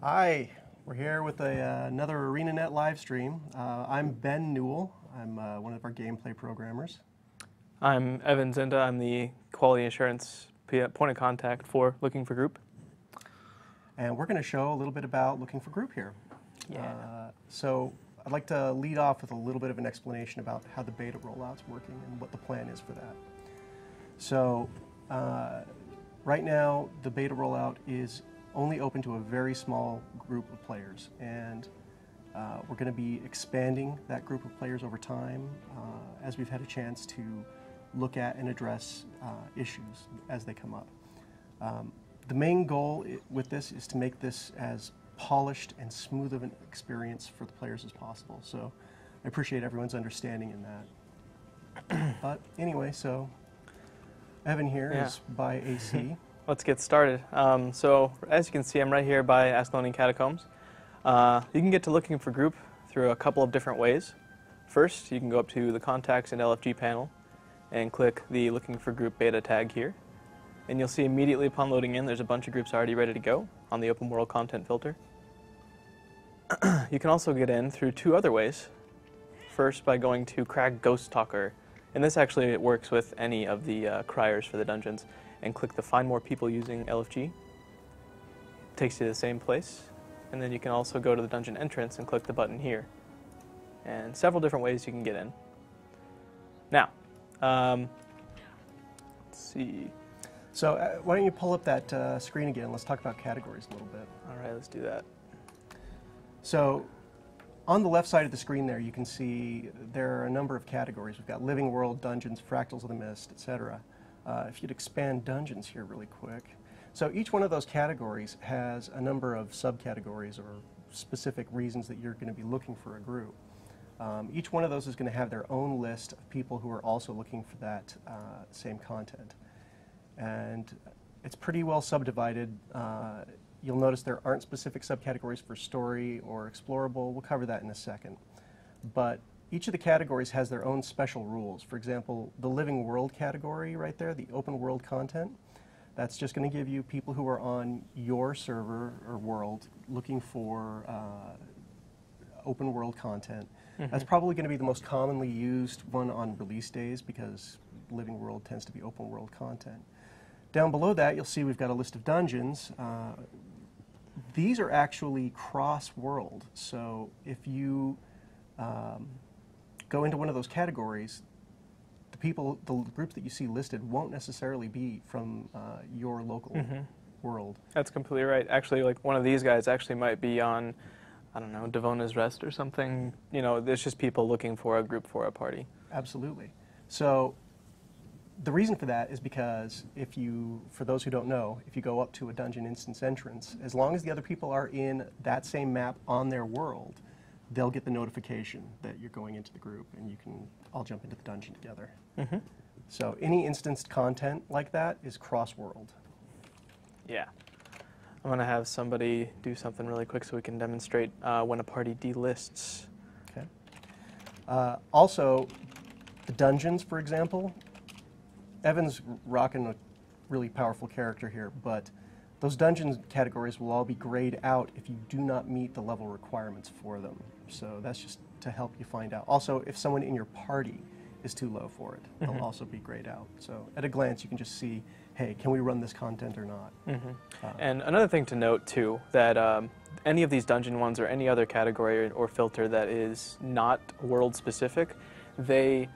Hi, we're here with another ArenaNet live stream. I'm Ben Newell. I'm one of our gameplay programmers. I'm Evan Zynda. I'm the quality assurance point of contact for Looking for Group. And we're going to show a little bit about Looking for Group here. Yeah. So I'd like to lead off with a little bit of an explanation about how the beta rollout's working and what the plan is for that. So right now, the beta rollout is only open to a very small group of players, and we're going to be expanding that group of players over time as we've had a chance to look at and address issues as they come up. The main goal with this is to make this as polished and smooth of an experience for the players as possible. So I appreciate everyone's understanding in that. But anyway, so Evan here is by AC. Let's get started. So as you can see, I'm right here by Ascalonian Catacombs. You can get to Looking for Group through a couple of different ways. First, you can go up to the Contacts and LFG panel and click the Looking for Group beta tag here. And you'll see immediately upon loading in, there's a bunch of groups already ready to go on the open world content filter. You can also get in through two other ways. First, by going to Crag Ghost Talker. And this actually works with any of the criers for the dungeons. And click the Find More People using LFG. Takes you to the same place. And then you can also go to the dungeon entrance and click the button here. And several different ways you can get in. Now, let's see. So why don't you pull up that screen again? Let's talk about categories a little bit. All right, let's do that. So on the left side of the screen there, you can see there are a number of categories. We've got Living World, Dungeons, Fractals of the Mist, etc. If you'd expand Dungeons here really quick. So each one of those categories has a number of subcategories or specific reasons that you're going to be looking for a group. Each one of those is going to have their own list of people who are also looking for that same content. And it's pretty well subdivided. You'll notice there aren't specific subcategories for story or explorable. We'll cover that in a second. But each of the categories has their own special rules. For example, the Living World category right there, the open world content, that's just going to give you people who are on your server or world looking for open world content. Mm-hmm. That's probably going to be the most commonly used one on release days because Living World tends to be open world content. Down below that, you'll see we've got a list of dungeons. These are actually cross-world. So if you go into one of those categories, the groups that you see listed won't necessarily be from your local world. That's completely right. Actually, like one of these guys actually might be on, I don't know, Devona's Rest or something. You know, there's just people looking for a group for a party. Absolutely. So the reason for that is because if you, for those who don't know, if you go up to a dungeon instance entrance, as long as the other people are in that same map on their world, they'll get the notification that you're going into the group and you can all jump into the dungeon together. Mm-hmm. So any instanced content like that is cross-world. Yeah. I'm going to have somebody do something really quick so we can demonstrate when a party delists. Okay. Also, the dungeons, for example, Evan's rocking a really powerful character here, but those dungeon categories will all be grayed out if you do not meet the level requirements for them. So that's just to help you find out. Also, if someone in your party is too low for it, they'll also be grayed out. So at a glance, you can just see, hey, can we run this content or not? And another thing to note, too, that any of these dungeon ones or any other category or filter that is not world-specific, they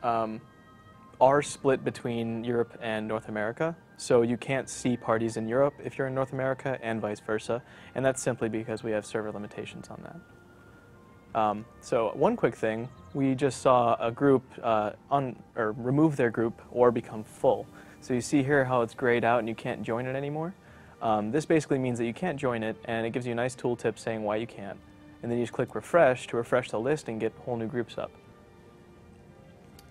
are split between Europe and North America. So you can't see parties in Europe if you're in North America and vice versa. And that's simply because we have server limitations on that. So one quick thing, we just saw a group remove their group or become full. So you see here how it's grayed out and you can't join it anymore. This basically means that you can't join it, and it gives you a nice tooltip saying why you can't. And then you just click refresh to refresh the list and get whole new groups up.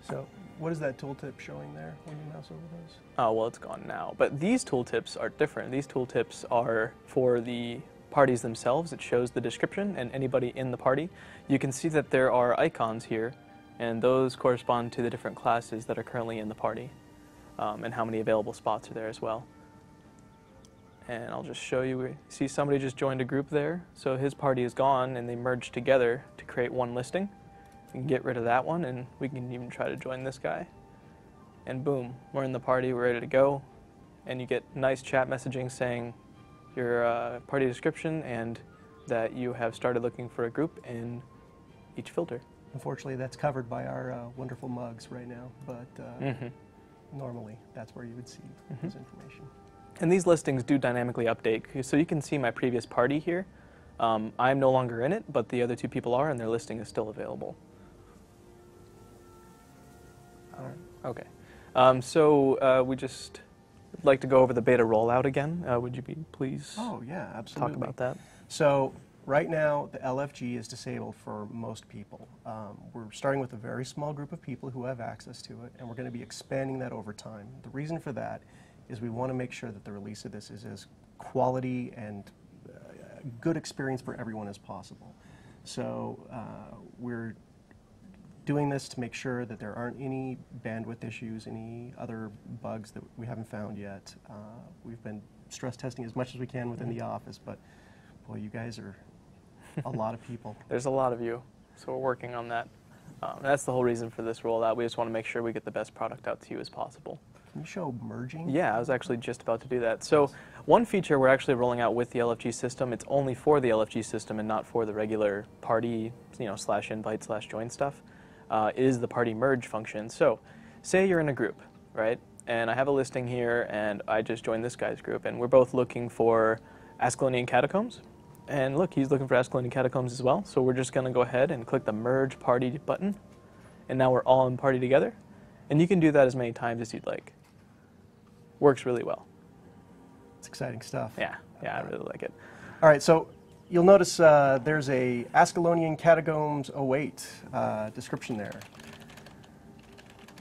So what is that tooltip showing there when you mouse over those? Oh, well, it's gone now. But these tooltips are different. These tooltips are for the parties themselves. It shows the description and anybody in the party. You can see that there are icons here, and those correspond to the different classes that are currently in the party, and how many available spots are there as well. And I'll just show you. We see somebody just joined a group there. So his party is gone, and they merged together to create one listing. We can get rid of that one, and we can even try to join this guy. And boom, we're in the party, we're ready to go. And you get nice chat messaging saying your party description and that you have started looking for a group in each filter. Unfortunately, that's covered by our wonderful mugs right now, but normally that's where you would see this information. And these listings do dynamically update, so you can see my previous party here. I'm no longer in it, but the other two people are, and their listing is still available. All right. Okay. So we just like to go over the beta rollout again. Would you be please absolutely. talk about that? So right now, the LFG is disabled for most people. We're starting with a very small group of people who have access to it, and we're going to be expanding that over time. The reason for that is we want to make sure that the release of this is as quality and good experience for everyone as possible. So we're doing this to make sure that there aren't any bandwidth issues, any other bugs that we haven't found yet. We've been stress testing as much as we can within the office, but boy, you guys are a lot of people. There's a lot of you, so we're working on that. That's the whole reason for this rollout. We just want to make sure we get the best product out to you as possible. Can you show merging? Yeah, I was actually just about to do that. So one feature we're actually rolling out with the LFG system, it's only for the LFG system and not for the regular party, slash invite slash join stuff, is the party merge function. So say you're in a group, right? And I have a listing here, and I just joined this guy's group, and we're both looking for Ascalonian Catacombs. And look, he's looking for Ascalonian Catacombs as well. So we're just going to go ahead and click the merge party button, and now we're all in party together. And you can do that as many times as you'd like. Works really well. It's exciting stuff. Yeah, I really like it. All right, so you'll notice there's a Ascalonian Catacombs 08 description there.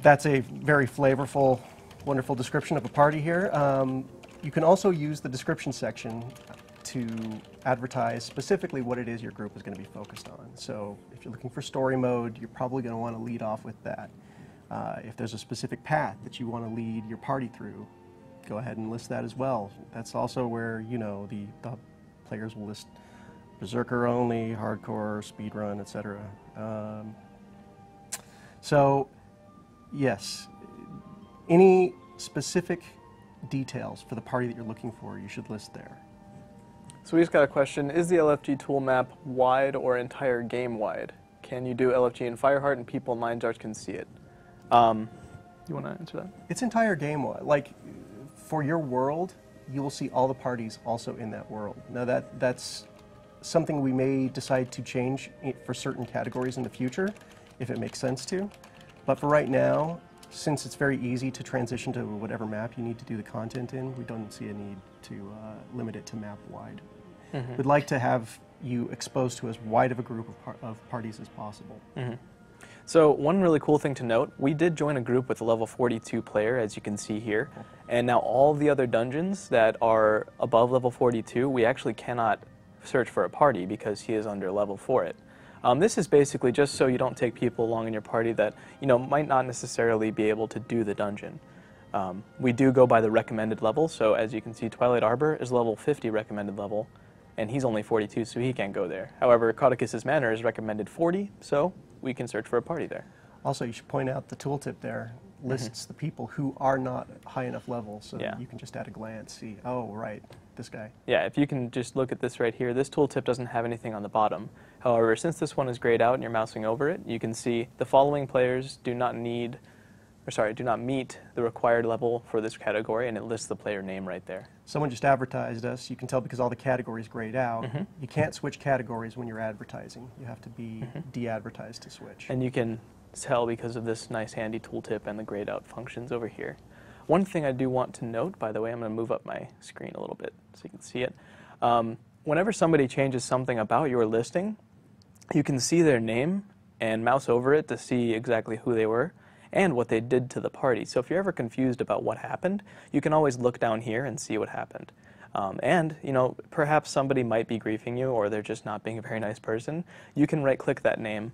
That's a very flavorful, wonderful description of a party here. You can also use the description section to advertise specifically what it is your group is going to be focused on. So if you're looking for story mode, you're probably going to want to lead off with that. If there's a specific path that you want to lead your party through, go ahead and list that as well. That's also where, the players will list Berserker only, hardcore, speedrun, etc. So, yes, any specific details for the party that you're looking for, you should list there. So we just got a question. Is the LFG tool map wide or entire game wide? Can you do LFG in Fireheart and people in Mindsarts can see it? You want to answer that? It's entire game wide. Like, for your world, you will see all the parties also in that world. Now that's something we may decide to change for certain categories in the future, if it makes sense to. But for right now, since it's very easy to transition to whatever map you need to do the content in, we don't see a need to limit it to map wide. We'd like to have you exposed to as wide of a group of parties as possible. So one really cool thing to note, we did join a group with a level 42 player, as you can see here, and now all the other dungeons that are above level 42, we actually cannot search for a party because he is under level for it. This is basically just so you don't take people along in your party that might not necessarily be able to do the dungeon. We do go by the recommended level, so as you can see, Twilight Arbor is level 50 recommended level, and he's only 42, so he can't go there. However, Caudicus's Manor is recommended 40, so we can search for a party there. Also, you should point out the tooltip there lists the people who are not high enough level, so you can just at a glance see, oh, right, this guy. Yeah, if you can just look at this right here, this tooltip doesn't have anything on the bottom. However, since this one is grayed out and you're mousing over it, you can see the following players do not meet the required level for this category, and it lists the player name right there. Someone just advertised us. You can tell because all the categories grayed out. You can't switch categories when you're advertising. You have to be de-advertised to switch. And you can tell because of this nice handy tooltip and the grayed out functions over here. One thing I do want to note, by the way, I'm going to move up my screen a little bit so you can see it. Whenever somebody changes something about your listing, you can see their name and mouse over it to see exactly who they were and what they did to the party. So if you're ever confused about what happened, you can always look down here and see what happened. And, perhaps somebody might be griefing you or they're just not being a very nice person. You can right-click that name,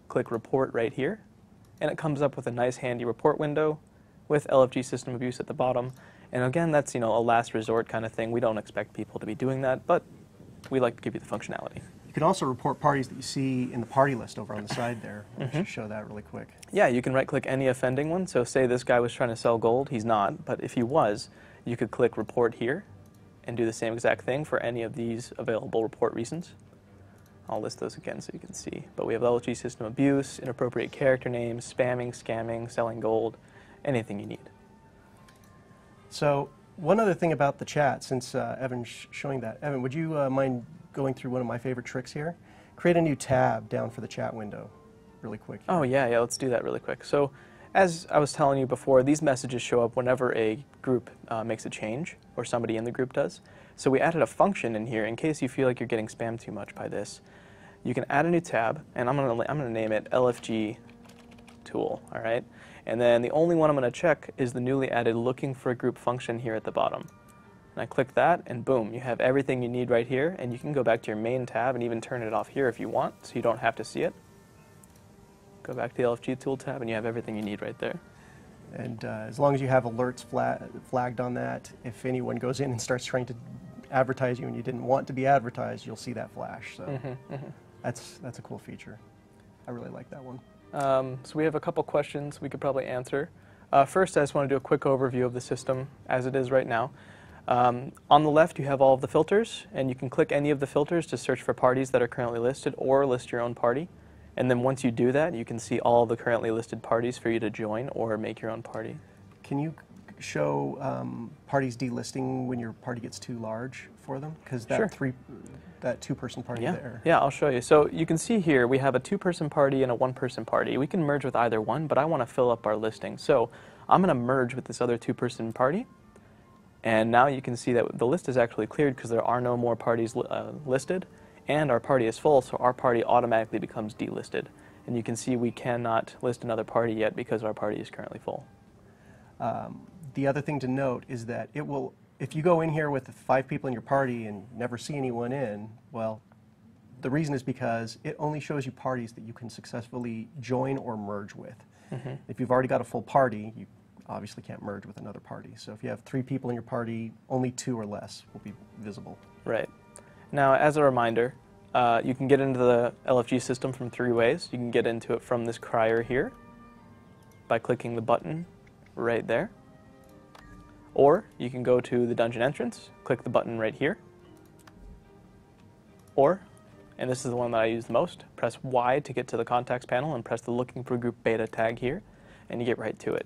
click Report right here, and it comes up with a nice handy report window with LFG system abuse at the bottom, And again, that's a last resort kind of thing. We don't expect people to be doing that, but we like to give you the functionality. You can also report parties that you see in the party list over on the side there. I'll just show that really quick. Yeah, you can right-click any offending one. So say this guy was trying to sell gold. He's not, but if he was, you could click report here and do the same exact thing for any of these available report reasons. I'll list those again so you can see. But we have LFG system abuse, inappropriate character names, spamming, scamming, selling gold, anything you need. So one other thing about the chat, since Evan's showing that. Evan, would you mind going through one of my favorite tricks here? Create a new tab down for the chat window really quick. Oh, yeah, let's do that really quick. So as I was telling you before, these messages show up whenever a group makes a change, or somebody in the group does. So we added a function in here in case you feel like you're getting spammed too much by this. You can add a new tab, and I'm gonna name it LFG tool, all right? And then the only one I'm gonna check is the newly added looking for a group function here at the bottom. And I click that, and boom, you have everything you need right here, and you can go back to your main tab and even turn it off here if you want, so you don't have to see it. Go back to the LFG tool tab, and you have everything you need right there. And as long as you have alerts flagged on that, if anyone goes in and starts trying to advertise you and you didn't want to be advertised, you'll see that flash. So that's a cool feature. I really like that one. So we have a couple questions we could probably answer. First, I just want to do a quick overview of the system as it is right now. On the left, you have all of the filters, and you can click any of the filters to search for parties that are currently listed or list your own party. And then once you do that, you can see all the currently listed parties for you to join or make your own party. Can you show parties delisting when your party gets too large for them? Because that that two-person party there. Yeah, I'll show you. So you can see here we have a two-person party and a one-person party. We can merge with either one, but I want to fill up our listing. So I'm going to merge with this other two-person party. And now you can see that the list is actually cleared because there are no more parties listed, and our party is full, so our party automatically becomes delisted. And you can see we cannot list another party yet because our party is currently full. The other thing to note is that it will, if you go in here with 5 people in your party and never see anyone in, well, the reason is because it only shows you parties that you can successfully join or merge with. If you've already got a full party, you obviously can't merge with another party. So if you have 3 people in your party, only 2 or less will be visible. Right. Now, as a reminder, you can get into the LFG system from 3 ways. You can get into it from this crier here by clicking the button right there. Or you can go to the dungeon entrance, click the button right here. Or, and this is the one that I use the most, press Y to get to the contacts panel and press the looking for group beta tag here, and you get right to it.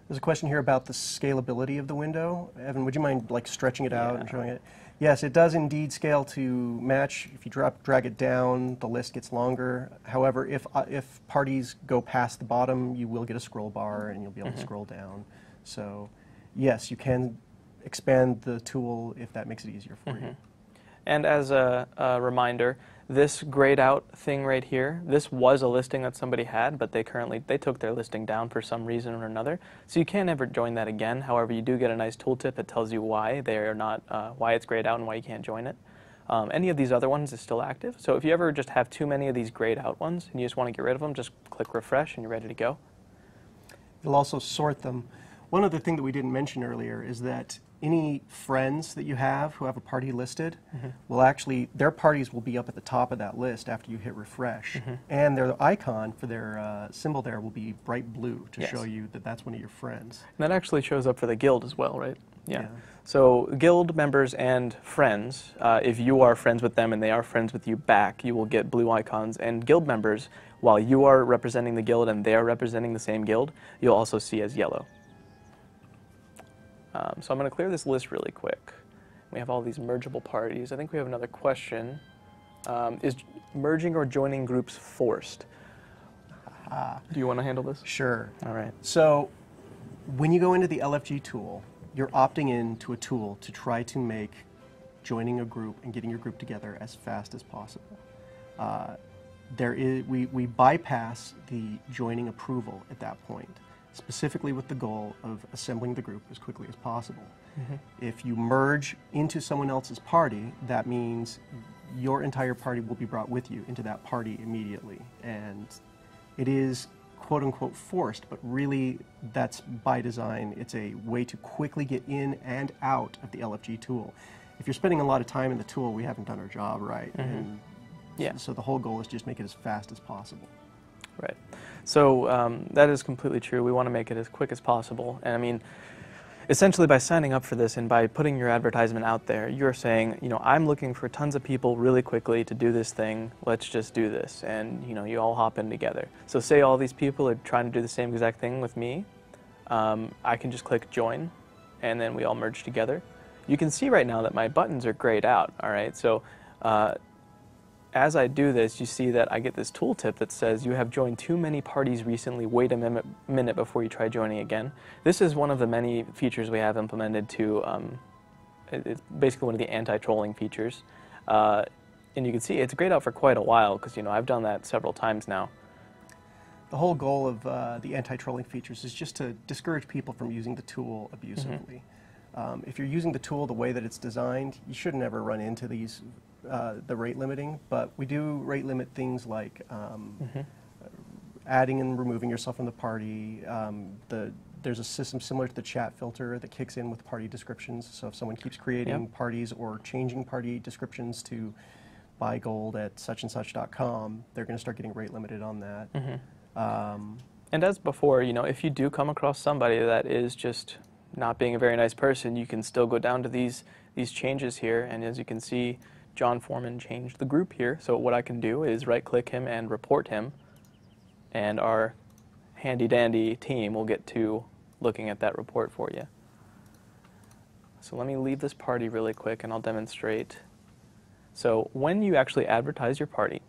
There's a question here about the scalability of the window. Evan, would you mind stretching it out and showing it? Yes, it does indeed scale to match. If you drag it down, the list gets longer. However, if parties go past the bottom, you will get a scroll bar and you'll be able to scroll down. So yes, you can expand the tool if that makes it easier for you. And as a reminder, this grayed out thing right here, this was a listing that somebody had, but they took their listing down for some reason or another. So you can't ever join that again. However, you do get a nice tooltip that tells you why they are not, why it's grayed out and why you can't join it. Any of these other ones is still active. So if you ever just have too many of these grayed out ones and you just want to get rid of them, just click refresh and you're ready to go. You'll also sort them. One other thing that we didn't mention earlier is that any friends that you have who have a party listed will actually, their parties will be up at the top of that list after you hit refresh. And their icon for their symbol there will be bright blue to show you that that's one of your friends. And that actually shows up for the guild as well, right? Yeah. So guild members and friends, if you are friends with them and they are friends with you back, you will get blue icons. And guild members, while you are representing the guild and they are representing the same guild, you'll also see as yellow. So I'm going to clear this list really quick. We have all these mergeable parties. I think we have another question. Is merging or joining groups forced? Do you want to handle this? Sure. All right. So when you go into the LFG tool, you're opting into a tool to try to make joining a group and getting your group together as fast as possible. We bypass the joining approval at that point, specifically with the goal of assembling the group as quickly as possible. If you merge into someone else's party, that means your entire party will be brought with you into that party immediately. And it is quote-unquote forced, but really that's by design. It's a way to quickly get in and out of the LFG tool. If you're spending a lot of time in the tool, we haven't done our job right. And Yeah. so the whole goal is just make it as fast as possible. Right. So that is completely true. We want to make it as quick as possible. And I mean, essentially by signing up for this and by putting your advertisement out there, you're saying, you know, I'm looking for tons of people really quickly to do this thing. Let's just do this. And, you know, you all hop in together. So say all these people are trying to do the same exact thing with me. I can just click join, and then we all merge together. You can see right now that my buttons are grayed out, all right? So as I do this, you see that I get this tooltip that says you have joined too many parties recently. Wait a minute before you try joining again. This is one of the many features we have implemented to, it's basically one of the anti-trolling features. And you can see it's grayed out for quite a while because, you know, I've done that several times now. The whole goal of the anti-trolling features is just to discourage people from using the tool abusively. If you're using the tool the way that it's designed, you should never run into these the rate limiting, but we do rate limit things like adding and removing yourself from the party. There's a system similar to the chat filter that kicks in with party descriptions. So if someone keeps creating parties or changing party descriptions to buy gold at suchandsuch.com, they're going to start getting rate limited on that. And as before, you know, if you do come across somebody that is just not being a very nice person, you can still go down to these changes here, and as you can see, John Foreman changed the group here. So what I can do is right-click him and report him, and our handy-dandy team will get to looking at that report for you. So let me leave this party really quick, and I'll demonstrate. So when you actually advertise your party,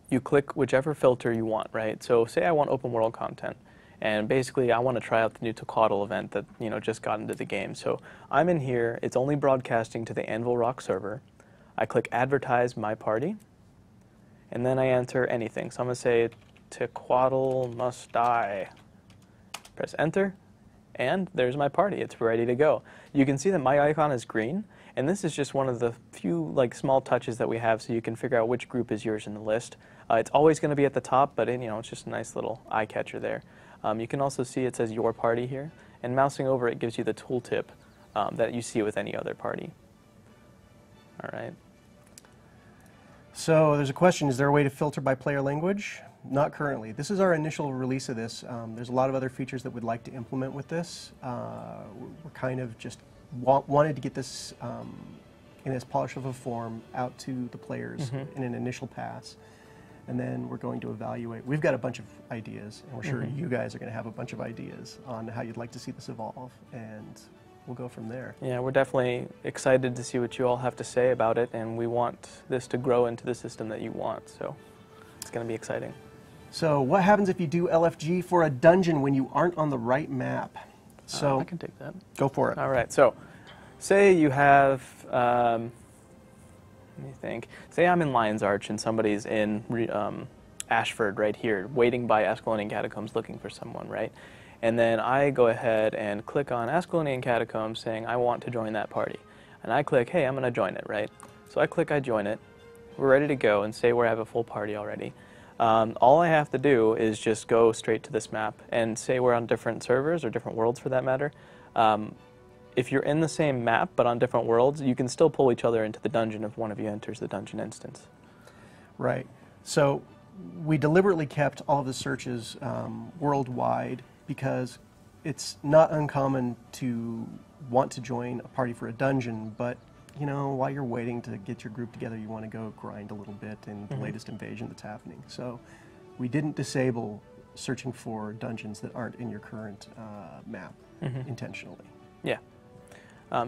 you click whichever filter you want, right? So say I want open world content, and basically I want to try out the new Tocatl event that, you know, just got into the game. So I'm in here, it's only broadcasting to the Anvil Rock server. I click advertise my party, and then I enter anything. So I'm going to say Tocatl must die. Press enter, and there's my party. It's ready to go. You can see that my icon is green, and this is just one of the few small touches that we have so you can figure out which group is yours in the list. It's always going to be at the top, but you know, it's just a nice little eye catcher there. You can also see it says your party here, and mousing over it gives you the tooltip that you see with any other party. All right. So there's a question, is there a way to filter by player language? Not currently. This is our initial release of this. There's a lot of other features that we'd like to implement with this. We're kind of just wanted to get this in as polished of a form out to the players in an initial pass. And then we're going to evaluate. We've got a bunch of ideas, and we're sure you guys are going to have a bunch of ideas on how you'd like to see this evolve, and we'll go from there. Yeah, we're definitely excited to see what you all have to say about it, and we want this to grow into the system that you want, so it's going to be exciting. So what happens if you do LFG for a dungeon when you aren't on the right map? So I can take that. Go for it. All right, so say you have, let me think, say I'm in Lion's Arch and somebody's in Ashford right here, waiting by Ascalonian Catacombs looking for someone, right? And then I go ahead and click on Ascalonian Catacombs saying I want to join that party. And I click, hey, I'm going to join it, right? So I click I join it. We're ready to go, and say we have a full party already. All I have to do is just go straight to this map and say we're on different servers or different worlds for that matter. If you're in the same map but on different worlds, you can still pull each other into the dungeon if one of you enters the dungeon instance. Right. So we deliberately kept all of the searches worldwide because it's not uncommon to want to join a party for a dungeon, but you know, while you're waiting to get your group together, you want to go grind a little bit in the latest invasion that's happening. So we didn't disable searching for dungeons that aren't in your current map intentionally. Yeah.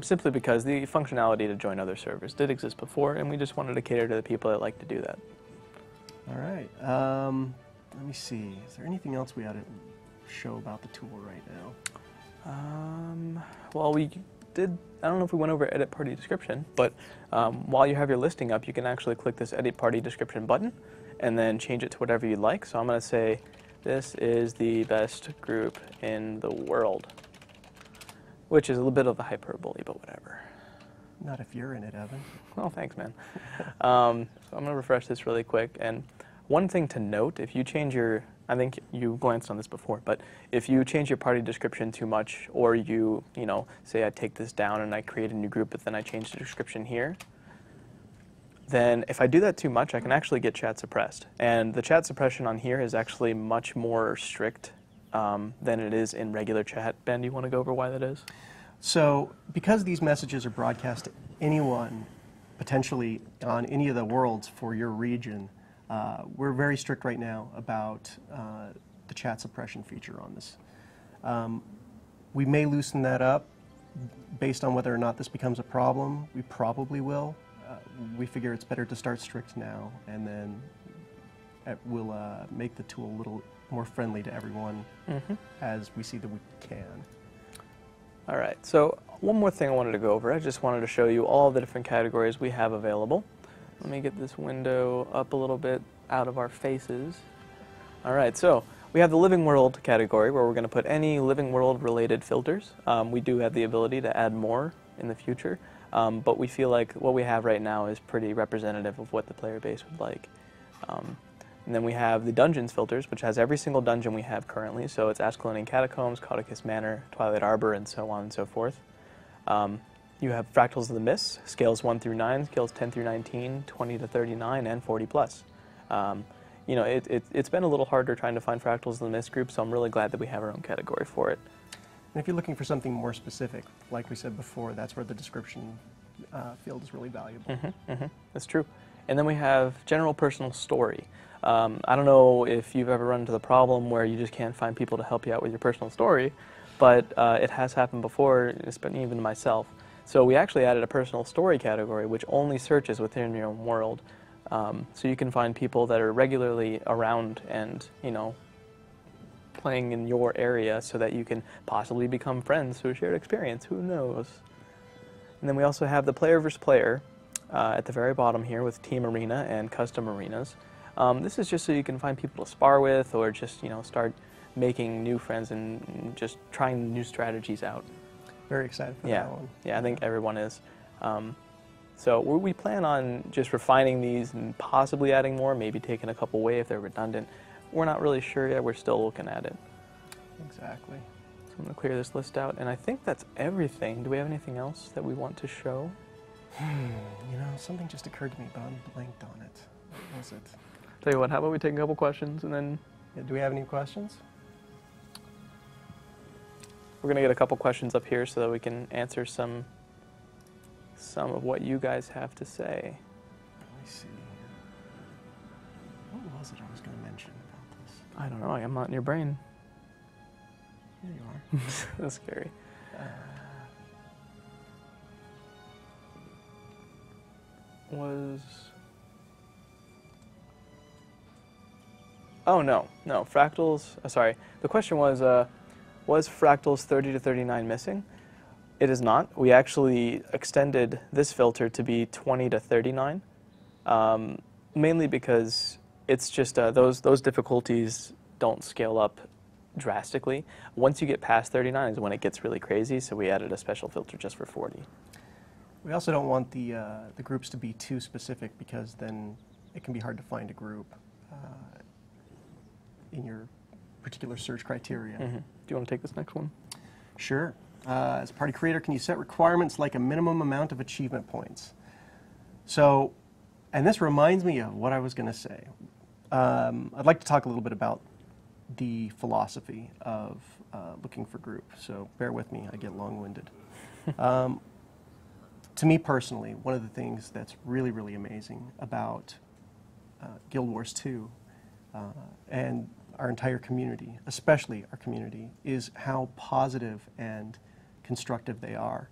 Simply because the functionality to join other servers did exist before, and we just wanted to cater to the people that like to do that. All right. Let me see. Is there anything else we ought to show about the tool right now? Well, we did, I don't know if we went over edit party description, but while you have your listing up, you can actually click this edit party description button and then change it to whatever you'd like. So I'm going to say, this is the best group in the world, which is a little bit of a hyperbole, but whatever. Not if you're in it, Evan. Well, thanks, man. So I'm going to refresh this really quick. And one thing to note, if you change your I think you glanced on this before, but if you change your party description too much, or you say I take this down and I create a new group, but then I change the description here, then if I do that too much, I can actually get chat suppressed. And the chat suppression on here is actually much more strict than it is in regular chat. Ben, do you want to go over why that is? So because these messages are broadcast to anyone, potentially on any of the worlds for your region, we're very strict right now about the chat suppression feature on this. We may loosen that up based on whether or not this becomes a problem. We probably will. We figure it's better to start strict now, and then we'll make the tool a little more friendly to everyone as we see that we can. All right, so one more thing I wanted to go over. I just wanted to show you all the different categories we have available. Let me get this window up a little bit out of our faces. All right, so we have the living world category where we're going to put any living world related filters. We do have the ability to add more in the future, but we feel like what we have right now is pretty representative of what the player base would like. And then we have the dungeons filters, which has every single dungeon we have currently. So it's Ascalonian Catacombs, Caudicus Manor, Twilight Arbor, and so on and so forth. You have Fractals of the Mist, scales 1 through 9, scales 10 through 19, 20 to 39, and 40 plus. It's been a little harder trying to find Fractals of the Mist group, so I'm really glad that we have our own category for it. And if you're looking for something more specific, like we said before, that's where the description field is really valuable. That's true. And then we have general personal story. I don't know if you've ever run into the problem where you just can't find people to help you out with your personal story, but it has happened before, even myself. So we actually added a personal story category which only searches within your own world. So you can find people that are regularly around and, playing in your area so that you can possibly become friends through a shared experience. Who knows? And then we also have the player versus player at the very bottom here with Team Arena and Custom Arenas. This is just so you can find people to spar with or just, start making new friends and just trying new strategies out. Very excited for that one. Yeah, I think everyone is. So we plan on just refining these and possibly adding more, maybe taking a couple away if they're redundant. We're not really sure yet. We're still looking at it. Exactly. So I'm going to clear this list out, and I think that's everything. Do we have anything else that we want to show? Something just occurred to me, but I'm blanked on it. What was it? Tell you what, how about we take a couple questions and then... Yeah, do we have any questions? We're going to get a couple questions up here so that we can answer some of what you guys have to say. Let me see. What was it I was going to mention about this? I don't know. I'm not in your brain. Here you are. That's scary. Oh, no. Fractals... sorry. The question was Fractals 30 to 39 missing? It is not. We actually extended this filter to be 20 to 39, mainly because it's just those difficulties don't scale up drastically. Once you get past 39 is when it gets really crazy, so we added a special filter just for 40. We also don't want the groups to be too specific because then it can be hard to find a group in your particular search criteria. Do you want to take this next one? Sure. As a party creator, can you set requirements like a minimum amount of achievement points? So, and this reminds me of what I was going to say. I'd like to talk a little bit about the philosophy of looking for group. So bear with me, I get long-winded. To me personally, one of the things that's really, really amazing about Guild Wars 2 and our entire community, especially our community, is how positive and constructive they are.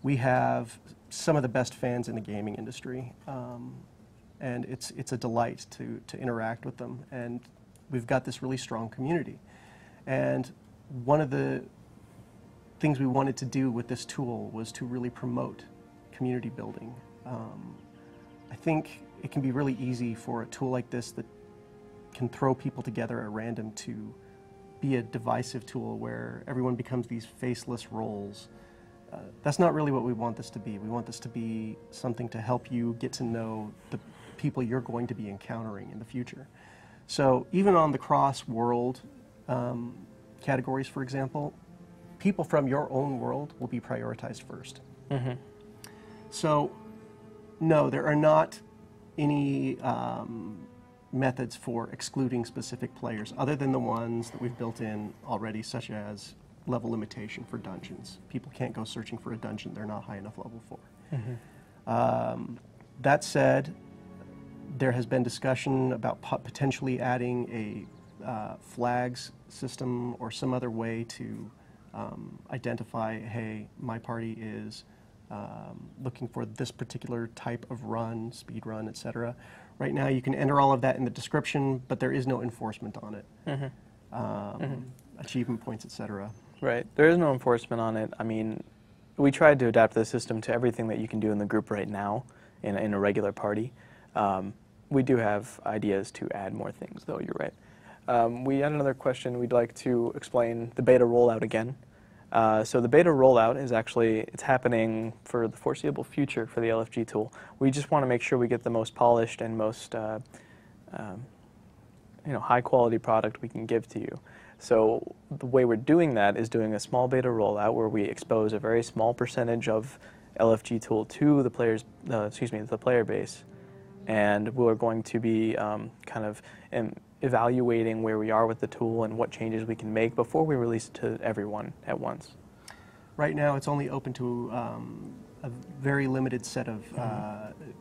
We have some of the best fans in the gaming industry, and it's a delight to interact with them. And we've got this really strong community. And one of the things we wanted to do with this tool was to really promote community building. I think it can be really easy for a tool like this that can throw people together at random to be a divisive tool where everyone becomes these faceless roles. That's not really what we want this to be. We want this to be something to help you get to know the people you're going to be encountering in the future. So even on the cross-world categories, for example, people from your own world will be prioritized first. So no, there are not any methods for excluding specific players other than the ones that we've built in already, such as level limitation for dungeons. People can't go searching for a dungeon they're not high enough level for. That said, there has been discussion about potentially adding a flags system or some other way to identify, hey, my party is looking for this particular type of run, speed run, etc. Right now you can enter all of that in the description, but there is no enforcement on it. Achievement points, etc. Right. There is no enforcement on it. I mean, we tried to adapt the system to everything that you can do in the group right now in a regular party. We do have ideas to add more things, though, you're right. We had another question. We'd like to explain the beta rollout again. So the beta rollout is actually, it's happening for the foreseeable future for the LFG tool. We just want to make sure we get the most polished and most high quality product we can give to you. So the way we're doing that is doing a small beta rollout where we expose a very small percentage of LFG tool to the the player base, and we're going to be kind of evaluating where we are with the tool and what changes we can make before we release it to everyone at once. Right now it's only open to a very limited set of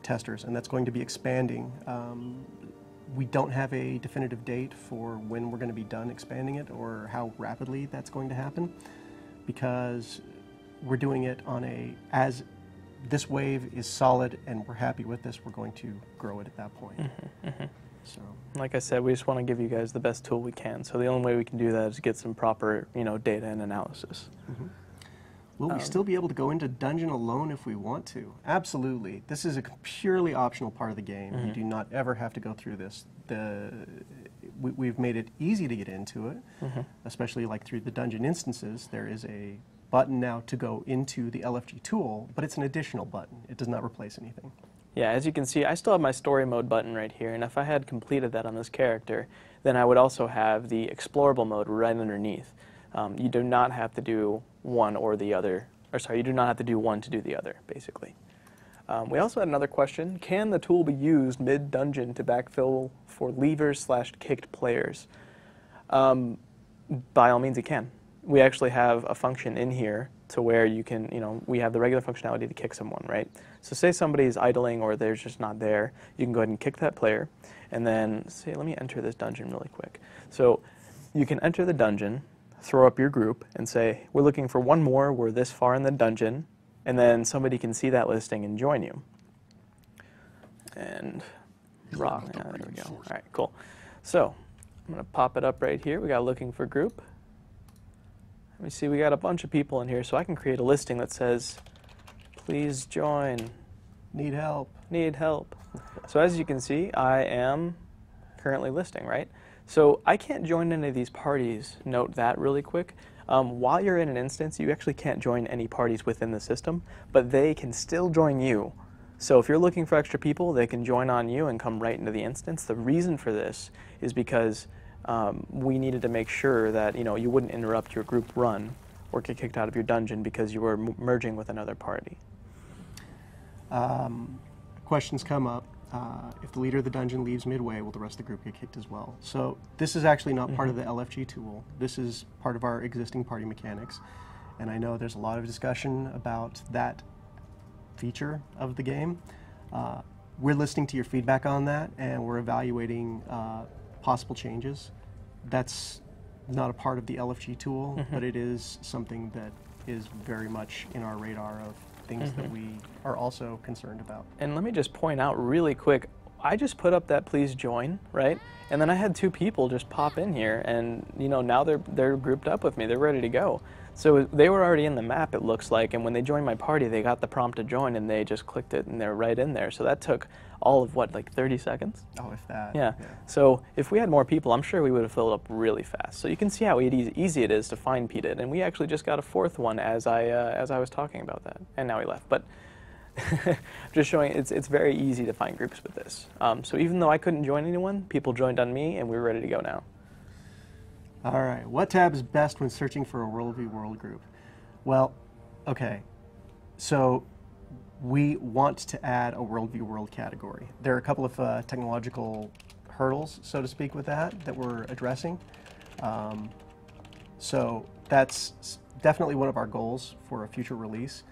testers, and that's going to be expanding. We don't have a definitive date for when we're going to be done expanding it or how rapidly that's going to happen, because we're doing it on as this wave is solid and we're happy with this, we're going to grow it at that point. So, like I said, we just want to give you guys the best tool we can. So the only way we can do that is get some proper, data and analysis. Will we still be able to go into dungeon alone if we want to? Absolutely. This is a purely optional part of the game. You do not ever have to go through this. We've made it easy to get into it, especially like through the dungeon instances. There is a button now to go into the LFG tool, but it's an additional button. It does not replace anything. Yeah, as you can see, I still have my story mode button right here, and if I had completed that on this character, then I would also have the explorable mode right underneath. You do not have to do one or the other, or sorry, you do not have to do one to do the other, basically. We also had another question. Can the tool be used mid-dungeon to backfill for leavers/kicked players? By all means it can. We actually have a function in here to where you can, we have the regular functionality to kick someone, right? So say somebody's idling or they're just not there, you can go ahead and kick that player, and then say, let me enter this dungeon really quick. So you can enter the dungeon, throw up your group, and say, we're looking for one more, we're this far in the dungeon, and then somebody can see that listing and join you. And rock, yeah, there we go. All right, cool. So I'm going to pop it up right here. We got looking for group. Let me see, we got a bunch of people in here, so I can create a listing that says, please join. Need help. Need help. So as you can see, I am currently listing, right? So I can't join any of these parties. Note that really quick. While you're in an instance, you actually can't join any parties within the system, but they can still join you. So if you're looking for extra people, they can join on you and come right into the instance. The reason for this is because we needed to make sure that you wouldn't interrupt your group run or get kicked out of your dungeon because you were merging with another party. Questions come up. If the leader of the dungeon leaves midway, will the rest of the group get kicked as well? So this is actually not part of the LFG tool. This is part of our existing party mechanics. And I know there's a lot of discussion about that feature of the game. We're listening to your feedback on that, and we're evaluating possible changes. That's not a part of the LFG tool, but it is something that is very much in our radar of things that we are also concerned about. And let me just point out really quick, I just put up that please join, right? And then I had two people just pop in here, and now they're grouped up with me. They're ready to go. So they were already in the map, it looks like, and when they joined my party, they got the prompt to join, and they just clicked it, and they're right in there. So that took all of what, like 30 seconds? Oh, if that. Yeah. So if we had more people, I'm sure we would have filled up really fast. So you can see how easy it is to find Pete, and we actually just got a fourth one as I was talking about that, and now he left. But Just showing it's very easy to find groups with this. So even though I couldn't join anyone, people joined on me, and we're ready to go now. All right, what tab is best when searching for a World v. World group? Well, okay, so we want to add a World v. World category. There are a couple of technological hurdles, so to speak, with that we're addressing. So that's definitely one of our goals for a future release.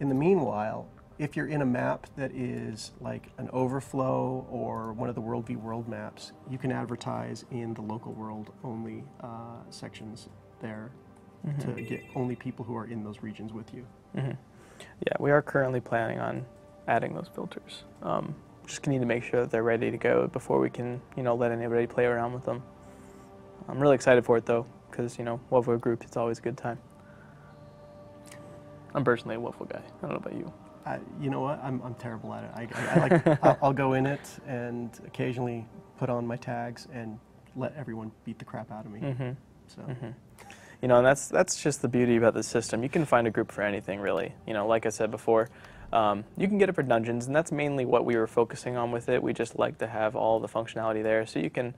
In the meanwhile, if you're in a map that is like an overflow or one of the World v. World maps, you can advertise in the local world only sections there to get only people who are in those regions with you. Yeah, we are currently planning on adding those filters. Just need to make sure that they're ready to go before we can, let anybody play around with them. I'm really excited for it though, because Wolfo group, it's always a good time. I'm personally a Wolfo guy. I don't know about you. You know what? I'm terrible at it. I'll go in it and occasionally put on my tags and let everyone beat the crap out of me. So. And that's just the beauty about the system. You can find a group for anything, really. Like I said before, you can get it for dungeons, and that's mainly what we were focusing on with it. We just like to have all the functionality there. So you can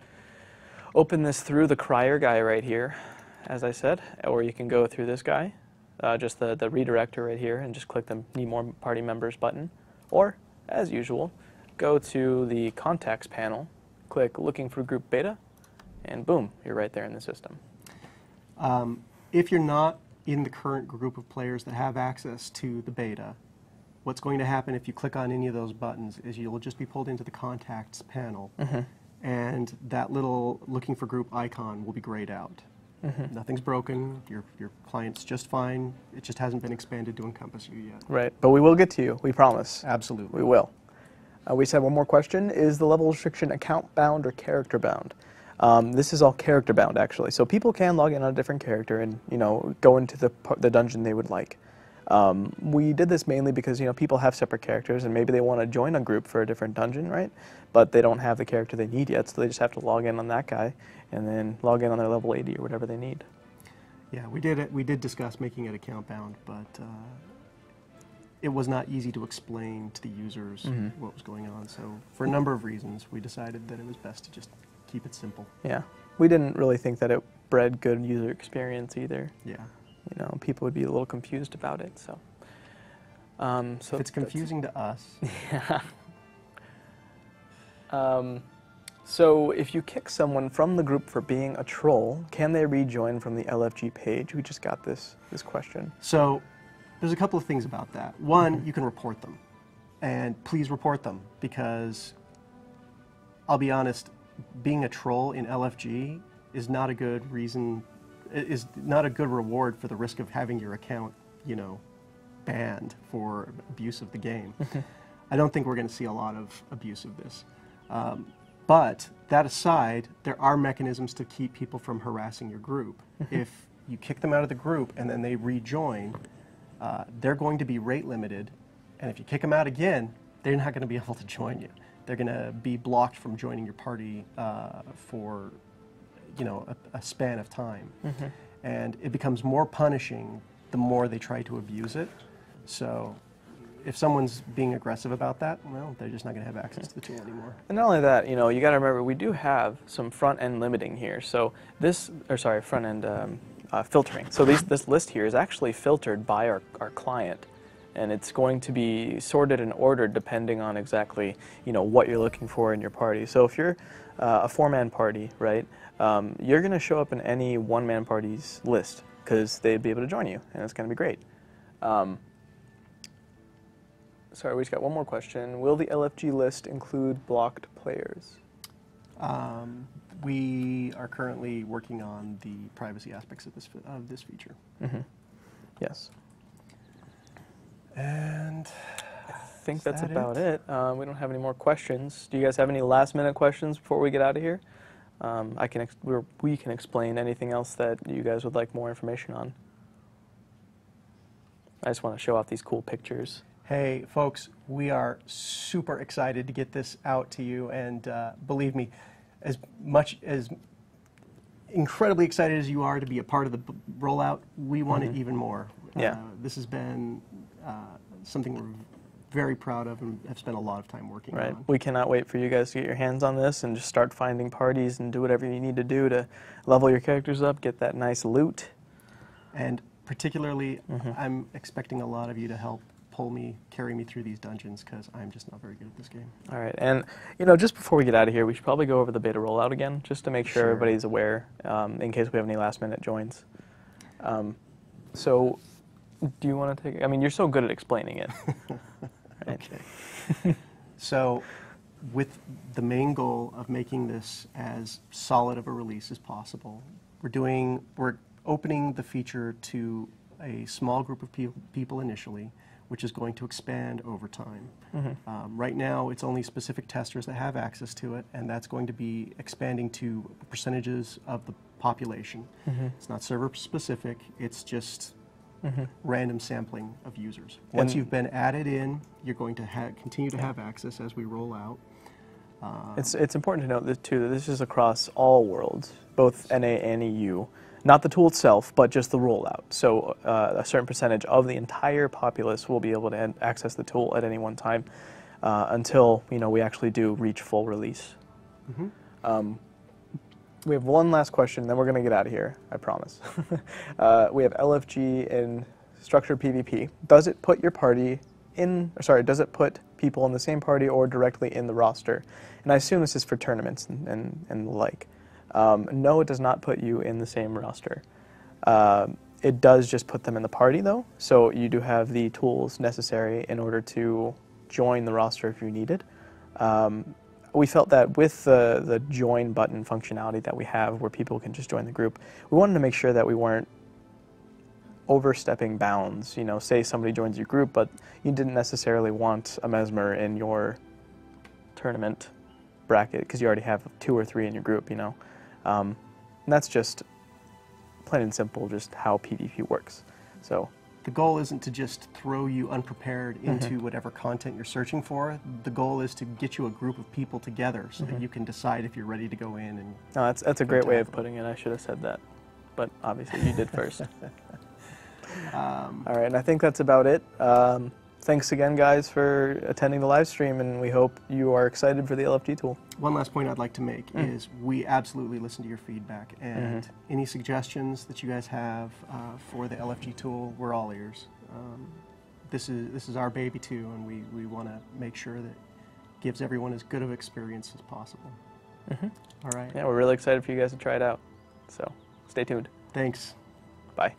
open this through the crier guy right here, as I said, or you can go through this guy, just the redirector right here, and just click the Need More Party Members button. Or, as usual, go to the Contacts panel, click Looking for Group Beta, and boom, you're right there in the system. If you're not in the current group of players that have access to the beta, what's going to happen if you click on any of those buttons is you'll just be pulled into the Contacts panel, and that little Looking for Group icon will be grayed out. Nothing's broken, your client's just fine, it just hasn't been expanded to encompass you yet. Right, but we will get to you, we promise. Absolutely. We will. We said one more question. Is the level restriction account bound or character bound? This is all character bound, actually. So people can log in on a different character and, go into the dungeon they would like. We did this mainly because, people have separate characters and maybe they want to join a group for a different dungeon, right? But they don't have the character they need yet, so they just have to log in on that guy and then log in on their level 80 or whatever they need. Yeah, we did discuss making it account bound, but it was not easy to explain to the users what was going on. So for a number of reasons, we decided that it was best to just keep it simple. Yeah, we didn't really think that it bred good user experience either. Yeah. People would be a little confused about it, so. If it's confusing to us. Yeah. So if you kick someone from the group for being a troll, can they rejoin from the LFG page? We just got this question. So there's a couple of things about that. One, you can report them, and please report them, because I'll be honest, being a troll in LFG is not a good reason, is not a good reward for the risk of having your account, banned for abuse of the game. I don't think we're going to see a lot of abuse of this. But that aside, there are mechanisms to keep people from harassing your group. If you kick them out of the group and then they rejoin, they're going to be rate limited, and if you kick them out again, they're not going to be able to join you. They're going to be blocked from joining your party for a span of time. And it becomes more punishing the more they try to abuse it. So if someone's being aggressive about that, well, they're just not going to have access to the tool anymore. And not only that, you got to remember, we do have some front-end limiting here. So front-end filtering. So this list here is actually filtered by our client, and it's going to be sorted and ordered depending on exactly, what you're looking for in your party. So if you're a four-man party, right, you're going to show up in any one-man party's list because they'd be able to join you, and it's going to be great. Sorry, we just got one more question. Will the LFG list include blocked players? We are currently working on the privacy aspects of this feature. Yes. And I think that's about it. We don't have any more questions. Do you guys have any last-minute questions before we get out of here? We can explain anything else that you guys would like more information on. I just want to show off these cool pictures. Hey, folks, we are super excited to get this out to you, and believe me, as incredibly excited as you are to be a part of the rollout, we want it even more. Yeah. This has been something we're very proud of and have spent a lot of time working Right. on. We cannot wait for you guys to get your hands on this and just start finding parties and do whatever you need to do to level your characters up, get that nice loot. And particularly, I'm expecting a lot of you to help carry me through these dungeons, because I'm just not very good at this game. All right, and just before we get out of here, we should probably go over the beta rollout again, just to make sure everybody's aware, in case we have any last-minute joins. So, do you want to take? I mean, you're so good at explaining it. Right? Okay. So, with the main goal of making this as solid of a release as possible, we're opening the feature to a small group of people initially, which is going to expand over time. Right now, it's only specific testers that have access to it, and that's going to be expanding to percentages of the population. It's not server specific, it's just random sampling of users. Once you've been added in, you're going to continue to have access as we roll out. It's important to note that, too, that this is across all worlds, both NA and EU. Not the tool itself, but just the rollout. So a certain percentage of the entire populace will be able to access the tool at any one time until we actually do reach full release. We have one last question, then we're going to get out of here, I promise. We have LFG in structured PvP. Does it put your party does it put people in the same party or directly in the roster? And I assume this is for tournaments and the like. No, it does not put you in the same roster. It does just put them in the party, though, so you do have the tools necessary in order to join the roster if you need it. We felt that with the join button functionality that we have, where people can just join the group, we wanted to make sure that we weren't overstepping bounds. Say somebody joins your group, but you didn't necessarily want a Mesmer in your tournament bracket because you already have 2 or 3 in your group, And that's just plain and simple just how PvP works. So the goal isn't to just throw you unprepared into whatever content you're searching for. The goal is to get you a group of people together so that you can decide if you're ready to go in. And no, that's a great way of putting it. I should have said that, but obviously you did first. All right, and I think that's about it. Thanks again, guys, for attending the live stream, and we hope you are excited for the LFG tool. One last point I'd like to make is we absolutely listen to your feedback, and any suggestions that you guys have for the LFG tool, we're all ears. This is our baby too, and we want to make sure that it gives everyone as good of an experience as possible. All right. Yeah, we're really excited for you guys to try it out. So stay tuned. Thanks. Bye.